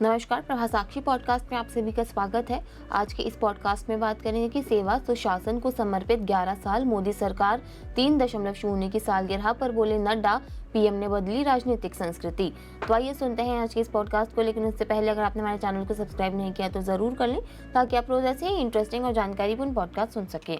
नमस्कार, प्रभा साक्षी पॉडकास्ट में आप सभी का स्वागत है। आज के इस पॉडकास्ट में बात करेंगे कि सेवा सुशासन को समर्पित 11 साल मोदी सरकार 3.0 की सालगिरह पर बोले नड्डा, पीएम ने बदली राजनीतिक संस्कृति। तो आइए सुनते हैं आज के इस पॉडकास्ट को। लेकिन उससे पहले अगर आपने हमारे चैनल को सब्सक्राइब नहीं किया तो जरूर कर लें, ताकि आप रोज ऐसे ही इंटरेस्टिंग और जानकारीपूर्ण पॉडकास्ट सुन सकें।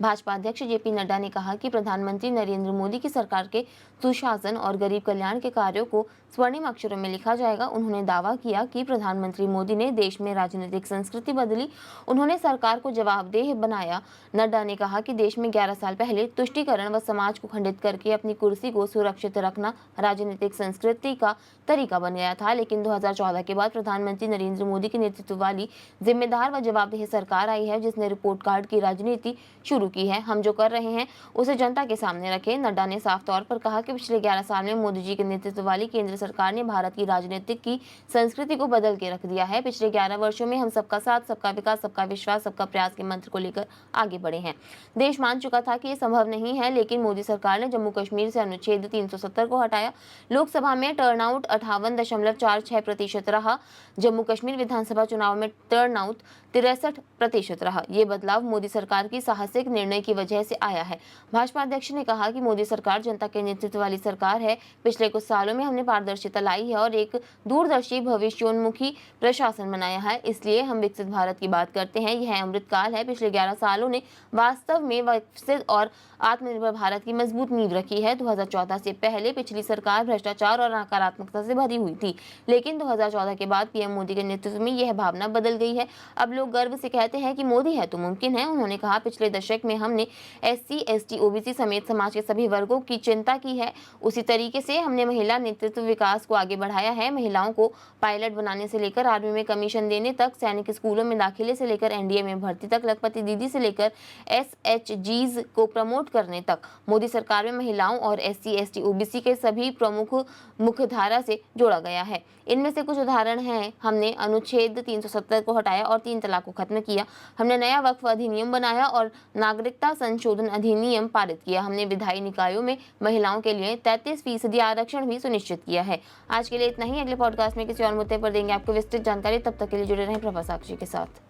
भाजपा अध्यक्ष जेपी नड्डा ने कहा कि प्रधानमंत्री नरेंद्र मोदी की सरकार के सुशासन और गरीब कल्याण के कार्यों को स्वर्णिम अक्षरों में लिखा जाएगा। उन्होंने दावा किया कि प्रधानमंत्री मोदी ने देश में राजनीतिक संस्कृति बदली, उन्होंने सरकार को जवाबदेह बनाया। नड्डा ने कहा कि देश में 11 साल पहले तुष्टीकरण व समाज को खंडित करके अपनी कुर्सी को सुरक्षित रखना राजनीतिक संस्कृति का तरीका बन गया था, लेकिन 2014 के बाद प्रधानमंत्री नरेंद्र मोदी के नेतृत्व वाली जिम्मेदार व जवाबदेह सरकार आई है, जिसने रिपोर्ट कार्ड की राजनीति शुरू की है। हम जो कर रहे हैं उसे जनता के सामने रखें। नड्डा ने साफ तौर पर कहा कि पिछले 11 साल में मोदी जी के नेतृत्व वाली केंद्र सरकार ने भारत की राजनीतिक की संस्कृति को बदल के रख दिया है। पिछले 11 वर्षों में हम सबका साथ, सबका विकास, सबका विश्वास, सबका प्रयास के मंत्र को लेकर आगे बढ़े हैं। देश मान चुका था कि ये संभव नहीं है, लेकिन मोदी सरकार ने जम्मू कश्मीर से अनुच्छेद 370 को हटाया। लोकसभा में टर्नआउट 58.46% रहा। जम्मू कश्मीर विधानसभा चुनाव में टर्नआउट 63% रहा। ये बदलाव मोदी सरकार की साहसिक निर्णय की वजह से आया है। भाजपा अध्यक्ष ने कहा कि मोदी सरकार जनता के नेतृत्व वाली सरकार है। पिछले कुछ सालों में हमने पारदर्शिता लाई है और एक दूरदर्शी भविष्योन्मुखी प्रशासन बनाया है, इसलिए हम विकसित भारत की बात करते हैं। यह अमृतकाल है। पिछले 11 सालों ने वास्तव में विकसित और आत्मनिर्भर भारत की मजबूत नींव रखी है। 2014 से पहले पिछली सरकार भ्रष्टाचार और नकारात्मकता से भरी हुई थी, लेकिन 2014 के बाद पीएम मोदी के नेतृत्व में यह भावना बदल गई है। अब लोग गर्व से कहते हैं कि मोदी है तो मुमकिन है। उन्होंने कहा, पिछले दशक में हमने एससी, एसटी, ओबीसी समेत समाज के सभी वर्गों की चिंता की है। उसी तरीके से हमने महिला नेतृत्व विकास को आगे बढ़ाया है। महिलाओं को पायलट बनाने से लेकर आर्मी में कमीशन देने तक, सैनिक स्कूलों में दाखिले से लेकर एनडीए में भर्ती तक, लखपति दीदी से लेकर एसएचजीज को प्रमोट करने तक, मोदी सरकार में महिलाओं और एससी, एसटी, ओबीसी के सभी प्रमुख मुख्यधारा से जोड़ा गया है। इनमें से कुछ उदाहरण हैं। हमने अनुच्छेद 370 को हटाया और 3 तलाक को खत्म किया। हमने नया वक्फ अधिनियम बनाया और नागरिकता संशोधन अधिनियम पारित किया। हमने विधायी निकायों में महिलाओं के लिए 33% आरक्षण भी सुनिश्चित किया है। आज के लिए इतना ही। अगले पॉडकास्ट में किसी और मुद्दे पर देंगे आपको विस्तृत जानकारी। तब तक के लिए जुड़े रहें प्रभा साक्षी के साथ।